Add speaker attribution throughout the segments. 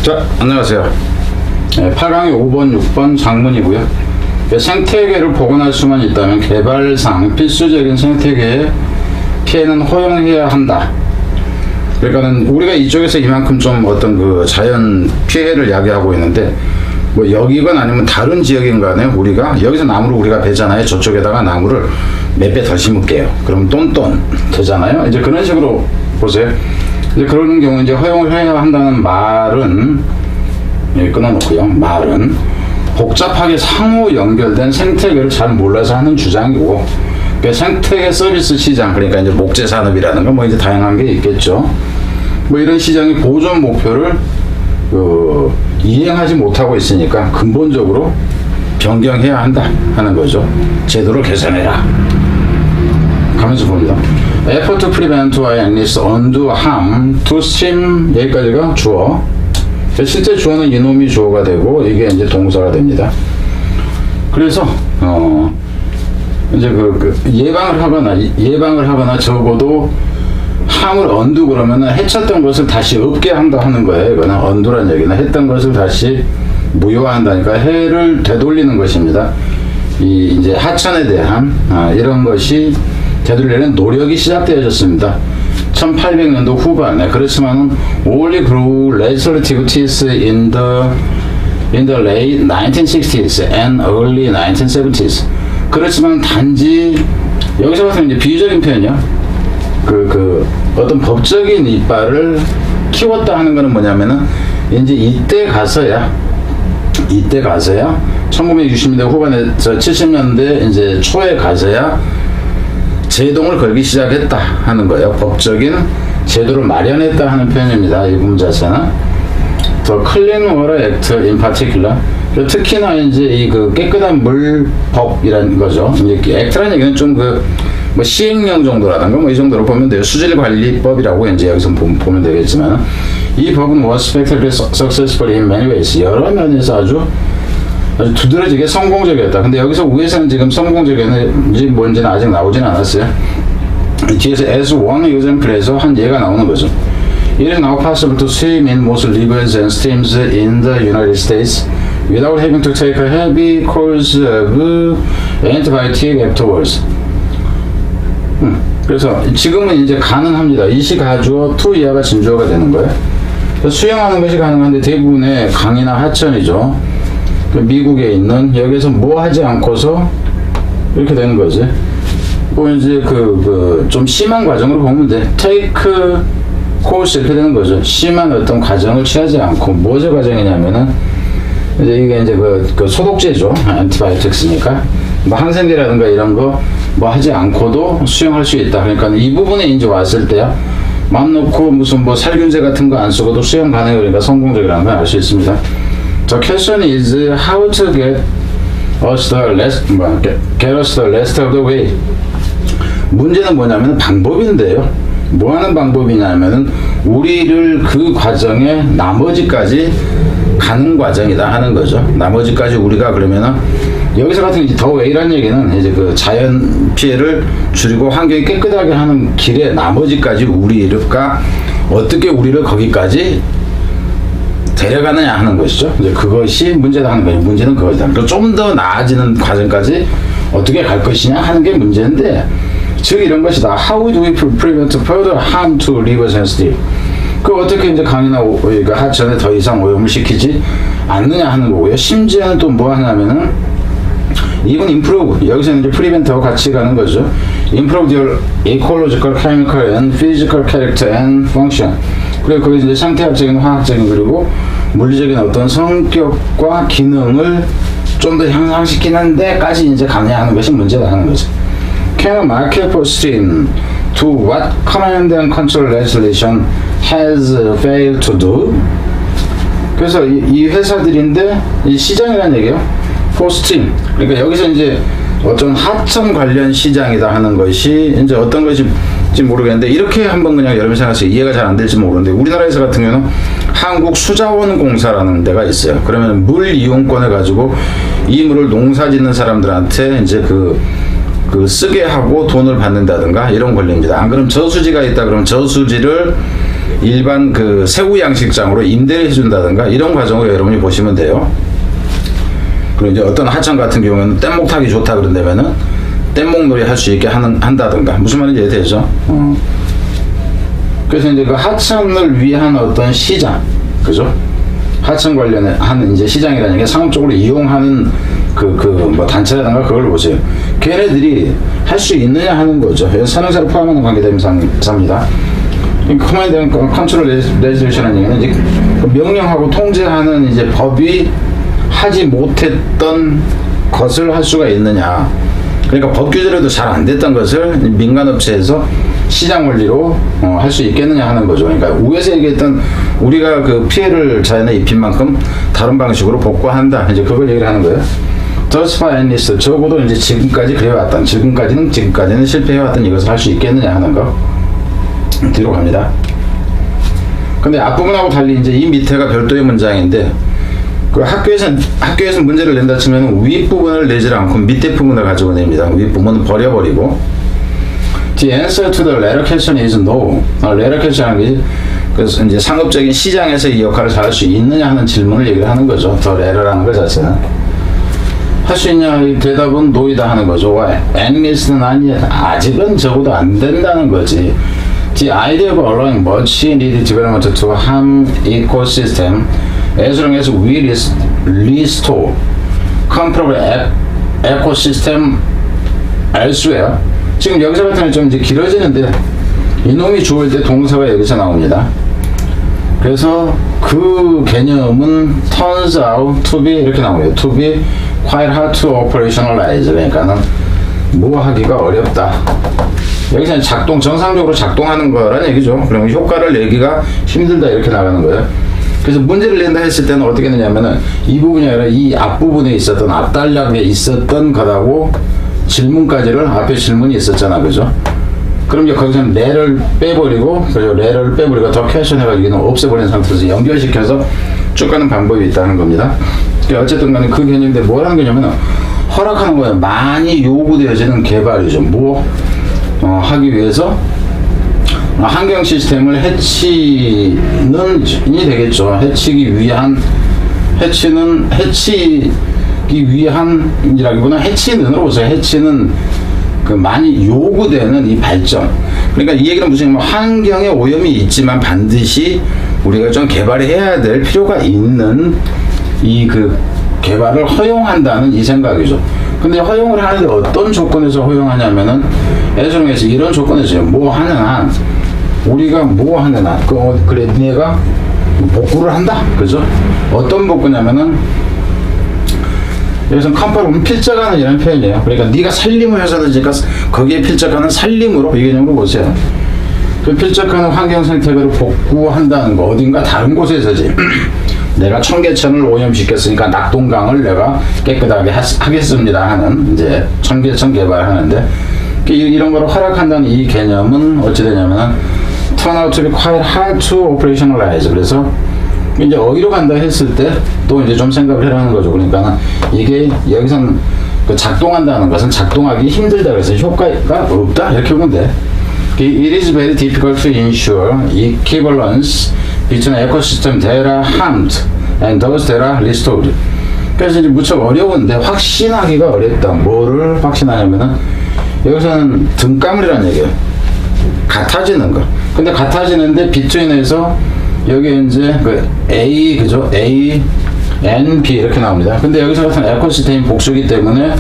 Speaker 1: 자, 안녕하세요. 8강의 5번, 6번 장문이고요. 생태계를 복원할 수만 있다면 개발상 필수적인 생태계의 피해는 허용해야 한다. 그러니까는 우리가 이쪽에서 이만큼 좀 어떤 그 자연 피해를 야기하고 있는데, 뭐 여기건 아니면 다른 지역인 간에 우리가 여기서 나무를 우리가 베잖아요. 저쪽에다가 나무를 몇 배 더 심을게요. 그럼 똔똔 되잖아요. 이제 그런 식으로 보세요. 이제 그런 경우 이제 허용을 해야 한다는 말은 여기 끊어놓고요. 말은 복잡하게 상호 연결된 생태계를 잘 몰라서 하는 주장이고, 그러니까 생태계 서비스 시장, 그러니까 이제 목재 산업이라든가 뭐 이제 다양한 게 있겠죠. 뭐 이런 시장의 보존 목표를 이행하지 못하고 있으니까 근본적으로 변경해야 한다 하는 거죠. 제도를 개선해라. 가면서 봅니다. Effort to prevent or at least undo harm to stream, 여기까지가 주어. 실제 주어는 이놈이 주어가 되고 이게 이제 동사가 됩니다. 그래서 이제 예방을 하거나 적어도 함을 언두 그러면은 해쳤던 것을 다시 없게 한다 하는 거예요. 이거는 언두란 얘기는 했던 것을 다시 무효화한다니까 해를 되돌리는 것입니다. 이 이제 하천에 대한 이런 것이 되돌리는 노력이 시작되어졌습니다. 1800년도 후반에. 그렇지만 only grew legislative teeth in the late 1960s and early 1970s. 그렇지만 단지 여기서 같은 이제 비유적인 표현이요. 어떤 법적인 이빨을 키웠다 하는 거는 뭐냐면은 이제 이때 가서야 1960년대 후반에서 70년대 이제 초에 가서야 제동을 걸기 시작했다 하는 거예요. 법적인 제도를 마련했다 하는 표현입니다. 이 부분 자체는 The Clean Water Act in particular, 특히나 이제 이 깨끗한 물 법이라는 거죠. 이제 액트라는 얘기는 좀 뭐 시행령 정도라든가 뭐 이 정도로 보면 돼요. 수질관리법이라고 이제 여기서 보면 되겠지만, 이 법은 was spectacularly successful in many ways. 여러 면에서 아주 두드러지게 성공적이었다. 근데 여기서 위에서는 지금 성공적이었는지 뭔지는 아직 나오진 않았어요. 뒤에서 as one example에서 한 예가 나오는 거죠. It is now possible to swim in most rivers and streams in the United States without having to take a heavy course of antibiotic afterwards. 그래서 지금은 이제 가능합니다. 이시 가주어 to 이하가 진주어가 되는 거예요. 수영하는 것이 가능한데 대부분의 강이나 하천이죠. 미국에 있는 여기서 뭐 하지 않고서 이렇게 되는 거지. 뭐 이제 좀 심한 과정으로 보면 돼. take course 이렇게 되는 거죠. 심한 어떤 과정을 취하지 않고, 뭐제 과정이냐면은 이제 이게 이제 소독제죠. antibiotics니까 뭐 항생제라든가 이런 거 뭐 하지 않고도 수용할 수 있다. 그러니까 이 부분에 이제 왔을 때야 맘 놓고 무슨 뭐 살균제 같은 거 안 쓰고도 수용 가능해. 그러니까 성공적이라는 걸 알 수 있습니다. The question is how to get us the rest of the way. 문제는 뭐냐면 방법인데요. 뭐 하는 방법이냐면은 우리를 그 과정에 나머지까지 가는 과정이다 하는 거죠. 나머지까지 우리가 그러면은 여기서 같은 이제 더 웨이라는 얘기는 이제 자연 피해를 줄이고 환경이 깨끗하게 하는 길에 나머지까지 우리가 어떻게 우리를 거기까지 데려가느냐 하는 것이죠. 이제 그것이 문제다 하는 거예요. 문제는 그거다. 그리고 좀 더 나아지는 과정까지 어떻게 갈 것이냐 하는 게 문제인데, 즉 이런 것이다. How do we prevent further harm to rivers and streams? 어떻게 이제 강이나 하천에 더 이상 오염을 시키지 않느냐 하는 거고요. 심지어는 또 뭐 하냐면은 이건 improve, 여기서는 이제 prevent하고 같이 가는 거죠. Improve their ecological, chemical, and physical character and function. 그리고 거기 이제 상태학적인, 화학적인, 그리고 물리적인 어떤 성격과 기능을 좀 더 향상시키는 데까지 이제 가느냐 하는 것이 문제다 하는 거죠. Can a market for stream to what command and control legislation has failed to do? 그래서 이 회사들인데 이 시장이라는 얘기예요. for stream. 그러니까 여기서 이제 어떤 하천 관련 시장이다 하는 것이 이제 어떤 것인지 모르겠는데, 이렇게 한번 그냥 여러분 생각하세요. 이해가 잘 안 될지 모르는데, 우리나라에서 같은 경우는 한국수자원공사라는 데가 있어요. 그러면 물 이용권을 가지고 이 물을 농사 짓는 사람들한테 이제 쓰게 하고 돈을 받는다든가 이런 권리입니다. 안 그러면 저수지가 있다 그러면 저수지를 일반 그 새우 양식장으로 임대를 해준다든가 이런 과정으로 여러분이 보시면 돼요. 그리고 이제 어떤 하천 같은 경우는 뗏목 타기 좋다 그런다면은 뗏목 놀이 할 수 있게 한다든가 무슨 말인지 이해되죠? 그래서 이제 그 하천을 위한 어떤 시장, 그죠? 하천 관련해 하는 이제 시장이라는 게 상업적으로 이용하는 뭐 단체라든가 그걸 보세요. 걔네들이 할 수 있느냐 하는 거죠. 산업사를 포함하는 관계대명사입니다. 커맨드 앤 컨트롤 레지레이션이라는 얘기는 이제 명령하고 통제하는 이제 법이 하지 못했던 것을 할 수가 있느냐. 그러니까 법 규제로도 잘 안 됐던 것을 민간업체에서 시장 원리로 할 수 있겠느냐 하는 거죠. 그러니까 위에서 얘기했던 우리가 그 피해를 자연에 입힌 만큼 다른 방식으로 복구한다. 이제 그걸 얘기를 하는 거예요. Thus far at least 적어도 이제 지금까지 그래왔던 지금까지는 실패해왔던 이것을 할 수 있겠느냐 하는 거 뒤로 갑니다. 근데 앞부분하고 달리 이제 이 밑에가 별도의 문장인데 그 학교에서 문제를 낸다 치면 윗부분을 내질 않고 밑에 부분을 가지고 냅니다. 윗부분은 버려버리고 The answer to the latter question is no. latter question이라는 게 그래서 이제 상업적인 시장에서 이 역할을 잘 할 수 있느냐 하는 질문을 얘기를 하는 거죠. 더 latter라는 것 자체는 할 수 있냐 이 대답은 no이다 하는 거죠. at least는 아니야. 아직은 적어도 안 된다는 거지. The idea of allowing much needed development to harm ecosystem as long as we restore comparable ecosystem elsewhere. 지금 여기서 같은 좀 이제 길어지는데 이놈이 주어일 때 동사가 여기서 나옵니다. 그래서 그 개념은 turns out to be 이렇게 나오네요. to be quite hard to operationalize. 그러니까는 뭐 하기가 어렵다. 여기서는 정상적으로 작동하는 거란 얘기죠. 그러면 효과를 내기가 힘들다 이렇게 나가는 거예요. 그래서 문제를 낸다 했을 때는 어떻게 되냐면은 이 부분이 아니라 이 앞부분에 있었던 앞단락에 있었던 거라고 질문까지를 앞에 질문이 있었잖아. 그죠? 그럼 이제 거기서는 레를 빼버리고 그죠? 레를 빼버리고 더 퀘션 해가지고 없애버리는 상태에서 연결시켜서 쭉 가는 방법이 있다는 겁니다. 어쨌든 간에 그 개념인데 뭐라는 개념은 허락하는 거예요. 많이 요구되어지는 개발이죠. 뭐 하기 위해서 환경 시스템을 해치는 이 되겠죠. 해치기 위한이라기보다 해치는으로 보세요. 해치는 그 많이 요구되는 이 발전. 그러니까 이 얘기는 무슨 환경에 오염이 있지만 반드시 우리가 좀 개발해야 될 필요가 있는 이 그 개발을 허용한다는 이 생각이죠. 근데 허용을 하는데 어떤 조건에서 허용하냐면은 애정에서 이런 조건에서 뭐 하는 한 우리가 뭐 하는 한 그래 네가 복구를 한다. 그죠? 어떤 복구냐면은 여기서 컴파로는 필적하는 이라는 표현이에요. 그러니까 네가 살림을 해서든지 거기에 필적하는 살림으로 이 개념으로 보세요. 그 필적하는 환경 생태계를 복구한다는 거 어딘가 다른 곳에서지. 내가 청계천을 오염시켰으니까 낙동강을 내가 깨끗하게 하겠습니다 하는 이제 청계천 개발하는데 이런 거를 허락한다는 이 개념은 어찌 되냐면은 turn out to be quite hard to operationalize. 그래서 이제 어디로 간다 했을 때 또 이제 좀 생각을 해라는 거죠. 그러니까 이게 여기서는 그 작동한다는 것은 작동하기 힘들다 그래서 효과가 없다 이렇게 보면 돼. It is very difficult to ensure equivalence between ecosystem that are harmed and those that are restored. 그래서 이제 무척 어려운데 확신하기가 어렵다. 뭐를 확신하냐면은 여기서는 등가물이라는 얘기예요. 같아지는 거. 근데 같아지는데 between에서 여기 이제 그 A 그죠? A, N, B 이렇게 나옵니다. 근데 여기서 같은 에코시스템이 복수기 때문에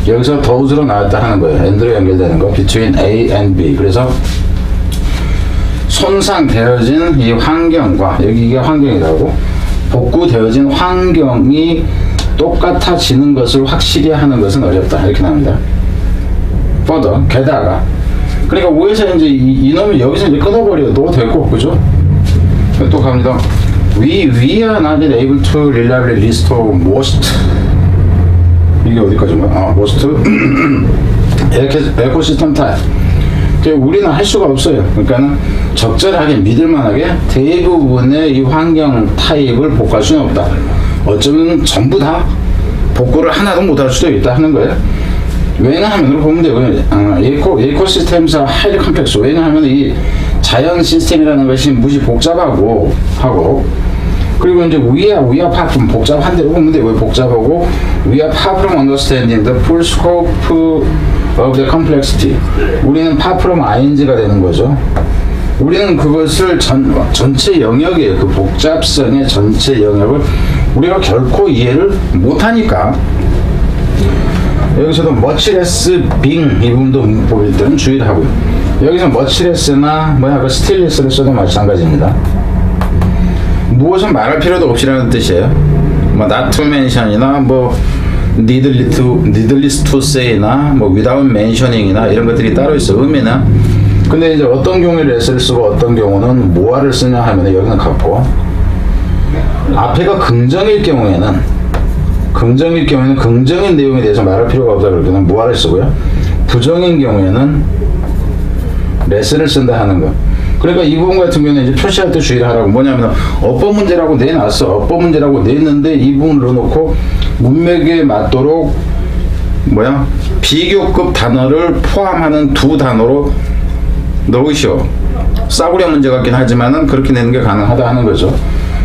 Speaker 1: 여기서 those로 나왔다 하는 거예요. and로 연결되는 거. between A and B. 그래서 손상되어진 이 환경과 여기 이게 환경이라고 복구되어진 환경이 똑같아지는 것을 확실히 하는 것은 어렵다. 이렇게 나옵니다. further, 게다가 그러니까 위에서 이제 이놈이 여기서 이제 끊어버려도 되고 그죠? 또 갑니다. We are not able to reliably restore most. 이게 어디까지인가? most 에코시스템 타입. 우리는 할 수가 없어요. 그러니까는 적절하게 믿을만하게 대부분의 이 환경 타입을 복구할 수는 없다. 어쩌면 전부 다 복구를 하나도 못할 수도 있다 하는 거예요. 왜냐하면 보면 돼요. 에코시스템사 하이리 컴플렉스. 왜냐하면 이 자연 시스템이라는 것이 무지 복잡하고 하고, 그리고 이제 we are far from 복잡한 대로 보는데 왜 복잡하고, we are far from understanding the full scope of the complexity. 우리는 far from ing가 되는 거죠. 우리는 그것을 전체 영역이에요. 그 복잡성의 전체 영역을 우리가 결코 이해를 못하니까. 여기서도 much less being 이 부분도 문법일 때는 주의를 하고요. 여기서 much less나 그 still less를 써도 마찬가지입니다. 무엇은 말할 필요도 없이라는 뜻이에요. 뭐 not to mention이나 뭐 needless to say나 뭐 without mentioning이나 이런 것들이 따로 있어. 의미나. 근데 이제 어떤 경우에 less를 쓰고 어떤 경우는 뭐를 쓰냐 하면 여기는 같고, 앞에가 긍정일 경우에는 긍정인 내용에 대해서 말할 필요가 없다 그럴 때는 뭐를 쓰고요. 부정인 경우에는 less를 쓴다 하는 거. 그러니까 이 부분 같은 경우는 이제 표시할 때 주의를 하라고. 뭐냐면 어법 문제라고 내놨어. 어법 문제라고 냈는데 이 부분을 넣어놓고 문맥에 맞도록 비교급 단어를 포함하는 두 단어로 넣으시오. 싸구려 문제 같긴 하지만은 그렇게 내는 게 가능하다 하는 거죠.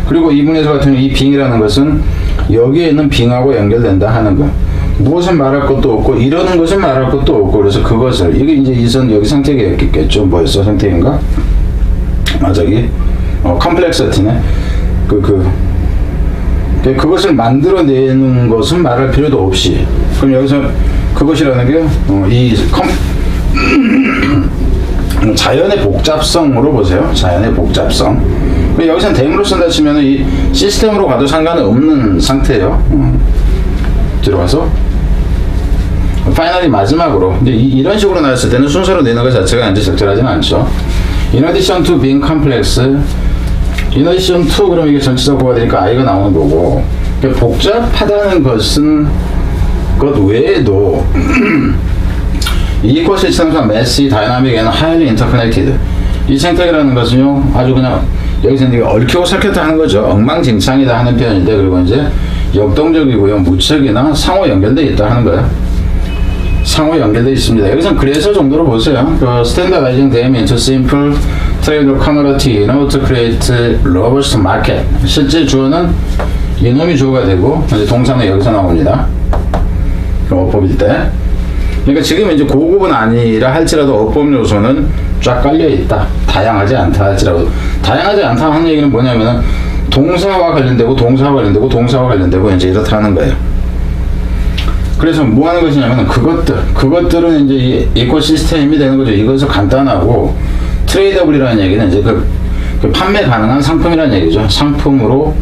Speaker 1: 그리고 이분에서 같은 경우 이 빙이라는 것은 여기에 있는 빙하고 연결된다 하는 거. 무엇은 말할 것도 없고 이러는 것은 말할 것도 없고, 그래서 그것을 이게 이제 이선 여기 생태계였겠죠. 뭐였어? 생태계인가? 저기 컴플렉서티네. 그것을 만들어내는 것은 말할 필요도 없이. 그럼 여기서 그것이라는 게 자연의 복잡성으로 보세요. 자연의 복잡성. 여기서는 대문으로 쓴다 치면 이 시스템으로 가도 상관은 없는 상태예요. 들어가서 파이널이 마지막으로 이제 이런 식으로 나왔을 때는 순서로 내는 것 자체가 이제 적절하지는 않죠. In addition to being complex, in addition to 그럼 이게 전치사고가 되니까 I가 나오는 거고, 복잡하다는 것은 것 외에도 equal systems, messy, dynamic, and highly interconnected. 이 생태계라는 것은요, 아주 그냥 여기서 이제 얽히고 설켰다 하는 거죠. 엉망진창이다 하는 표현인데, 그리고 이제 역동적이고요, 무척이나 상호 연결돼 있다 하는 거예요. 상호 연결돼 있습니다. 여기서는 그래서 정도로 보세요. Standardizing them into simple trade commodity in order to create robust market. 실제 주어는 이놈이 주어가 되고, 이제 동사는 여기서 나옵니다. 어법일 때. 그러니까 지금 이제 고급은 아니라 할지라도 어법 요소는 쫙 깔려 있다. 다양하지 않다 할지라도. 다양하지 않다 하는 얘기는 뭐냐면은 동사와 관련되고 동사와 관련되고 이제 이렇다 하는 거예요. 그래서 뭐 하는 것이냐면은 그것들은 이제 이 이코시스템이 되는 거죠. 이것은 간단하고, 트레이더블이라는 얘기는 이제 그 판매 가능한 상품이라는 얘기죠. 상품으로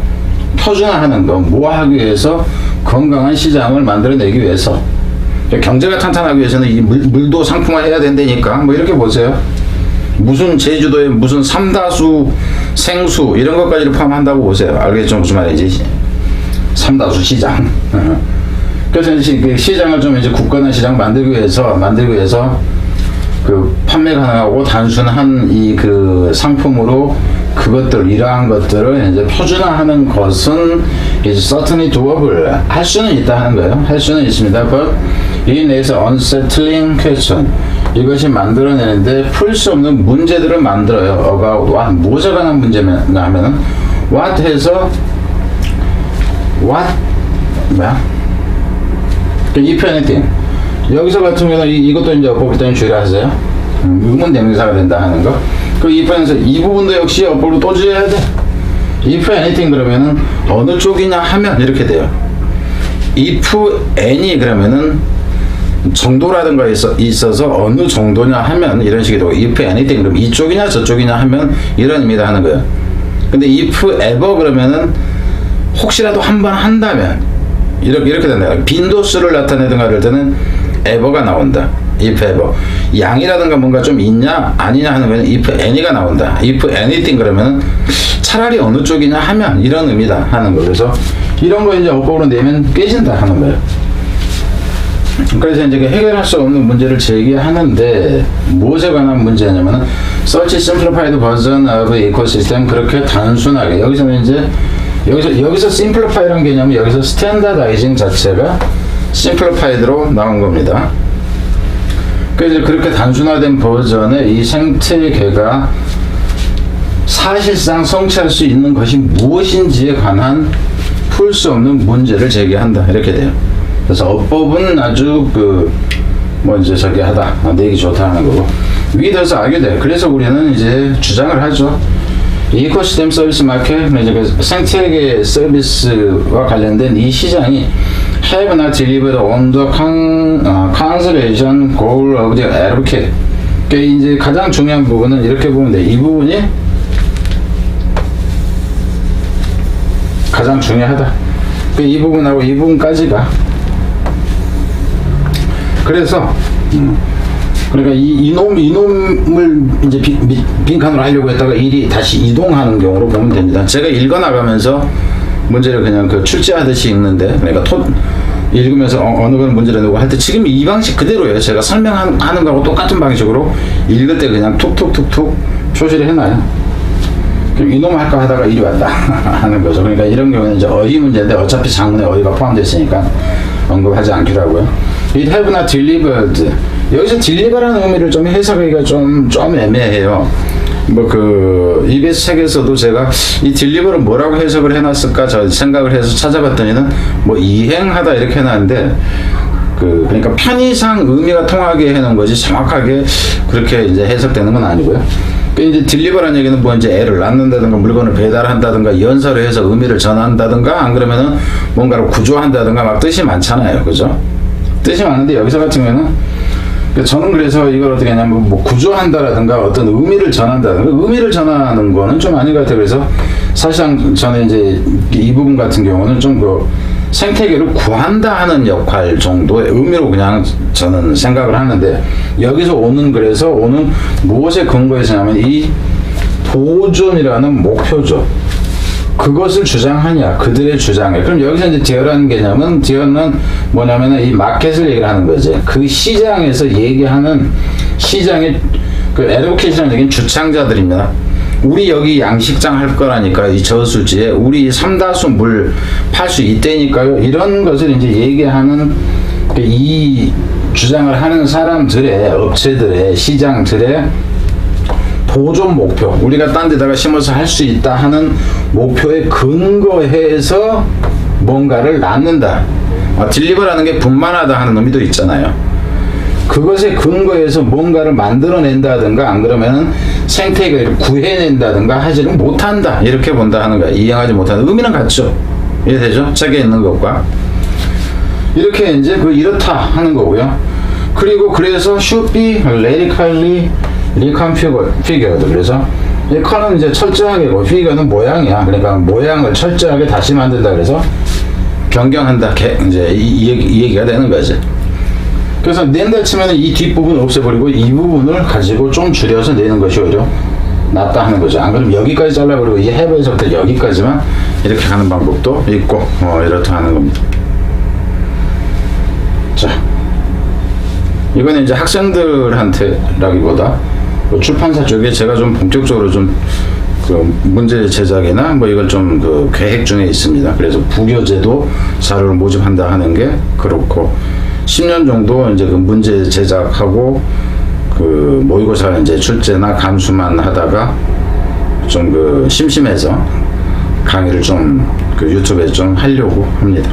Speaker 1: 표준화하는 거, 뭐 하기 위해서? 건강한 시장을 만들어내기 위해서. 경제가 탄탄하기 위해서는 이 물도 상품화해야 된다니까. 뭐 이렇게 보세요. 무슨 제주도에 무슨 삼다수 생수 이런 것까지를 포함한다고 보세요. 알겠죠? 무슨 말인지. 삼다수 시장. 그래서 이제 시장을 좀 이제 굳건한 시장 만들기 위해서 그 판매 가능하고 단순한 이 그 상품으로 이러한 것들을 이제 표준화하는 것은 is certainly doable. 할 수는 있다 하는 거예요. 할 수는 있습니다. But in is unsettling question. 이것이 만들어내는데 풀 수 없는 문제들을 만들어요. about what, 무엇에 관한 문제냐 하면은 what 해서 if anything. 여기서 같은 경우는 이것도 이제 어법일 때는 주의를 하세요. 의문 대명사가 된다 하는 거. 그 if에서 이 부분도 역시 어법으로 또 주의해야 돼. if anything 그러면은 어느 쪽이냐 하면 이렇게 돼요. if any 그러면은 정도라든가 있어서 어느 정도냐 하면 이런 식이 되고, if anything 그럼 이쪽이냐 저쪽이냐 하면 이런 의미다 하는 거예요. 근데 if ever 그러면은 혹시라도 한번 한다면 이렇게 된다. 빈도수를 나타내든가 그럴 때는 ever가 나온다. if ever. 양이라든가 뭔가 좀 있냐 아니냐 하는 거는 if any가 나온다. if anything 그러면은 차라리 어느 쪽이냐 하면 이런 의미다 하는 거. 그래서 이런 거 이제 어법으로 내면 깨진다 하는 거예요. 그래서 이제 해결할 수 없는 문제를 제기하는데 무엇에 관한 문제냐면은 search simplified version of ecosystem. 그렇게 단순하게 여기서는 이제 여기서 simplify라는 개념은 여기서 standardizing 자체가 simplified로 나온 겁니다. 그래서 그렇게 단순화된 버전의 이 생태계가 사실상 성취할 수 있는 것이 무엇인지에 관한 풀 수 없는 문제를 제기한다 이렇게 돼요. 그래서 어법은 아주 이제 저기 하다 내기 좋다 하는 거고 위더서 아규돼. 그래서 우리는 이제 주장을 하죠. 이코시스템 서비스 마켓, 이제 그 생태계 서비스와 관련된 이 시장이 have not delivered on the conservation goal of the advocate. 그러니까 이제 가장 중요한 부분은 이렇게 보면 돼. 이 부분이 가장 중요하다. 이 부분하고 이 부분까지가. 그래서 그러니까 이놈을 이제 빈칸으로 하려고 했다가 일이 다시 이동하는 경우로 보면 됩니다. 제가 읽어나가면서 문제를 그냥 출제하듯이 읽는데, 그러니까 읽으면서 어느 건 문제를 내고 할 때 지금 이 방식 그대로예요. 제가 설명하는 거하고 똑같은 방식으로 읽을 때 그냥 툭툭툭툭 표시를 해놔요. 그럼 이놈 할까 하다가 일이 왔다 하는 거죠. 그러니까 이런 경우는 이제 어휘 문제인데 어차피 장문에 어휘가 포함되어 있으니까 언급하지 않기로 하고요. It have not delivered. 여기서 deliver라는 의미를 좀 해석하기가 좀 애매해요. EBS 책에서도 제가 이 deliver를 뭐라고 해석을 해놨을까 저 생각을 해서 찾아봤더니는 이행하다 이렇게 해놨는데 그러니까 편의상 의미가 통하게 해놓은 거지 정확하게 그렇게 이제 해석되는 건 아니고요. 이제 deliver라는 얘기는 이제 애를 낳는다든가 물건을 배달한다든가 연설을 해서 의미를 전한다든가 안 그러면은 뭔가를 구조한다든가 막 뜻이 많잖아요. 그죠? 뜻이 많은데 여기서 같은 경우에는 저는 그래서 이걸 어떻게 하냐면 구조한다라든가 어떤 의미를 전한다든가 의미를 전하는 거는 좀 아닌 것 같아요. 그래서 사실상 저는 이제 이 부분 같은 경우는 좀 생태계를 구한다 하는 역할 정도의 의미로 그냥 저는 생각을 하는데 여기서 오는 무엇에 근거해서냐면 이 보존이라는 목표죠. 그것을 주장하냐 그들의 주장에. 그럼 여기서 이제 디어라는 개념은 디어는 뭐냐면은 이 마켓을 얘기를 하는 거지. 그 시장에서 얘기하는 시장의 에듀케이션을 얘기는 주창자들입니다. 우리 여기 양식장 할 거라니까 이 저수지에 우리 삼다수 물 팔 수 있다니까요. 이런 것을 이제 얘기하는 이 주장을 하는 사람들의 업체들의 시장들의 보존 목표, 우리가 딴 데다가 심어서 할 수 있다 하는 목표에 근거해서 뭔가를 낳는다. 딜리버라는 게 분만하다 하는 의미도 있잖아요. 그것에 근거해서 뭔가를 만들어낸다든가 안 그러면은 생태계를 구해낸다든가 하지는 못한다. 이렇게 본다 하는 거야. 이해하지 못한다. 의미는 같죠. 이해되죠? 책에 있는 것과. 이렇게 이제 이렇다 하는 거고요. 그리고 그래서 should be radically reconfigured. 그래서 이 컬은 이제 철저하게고 figure는 모양이야. 그러니까 모양을 철저하게 다시 만든다. 그래서 변경한다. 이제 이 얘기가 되는 거지. 그래서 낸다 치면은 이 뒷부분 없애버리고 이 부분을 가지고 좀 줄여서 내는 것이 오히려 낫다 하는 거죠. 안 그러면 여기까지 잘라버리고 이 해부에서부터 여기까지만 이렇게 가는 방법도 있고 이렇다 하는 겁니다. 자, 이거는 이제 학생들한테라기보다 출판사 쪽에 제가 좀 본격적으로 좀 문제 제작이나 이걸 좀 계획 중에 있습니다. 그래서 부교재도 자료를 모집한다 하는 게 그렇고 10년 정도 이제 문제 제작하고 모의고사 이제 출제나 감수만 하다가 좀 심심해서 강의를 좀 유튜브에 좀 하려고 합니다.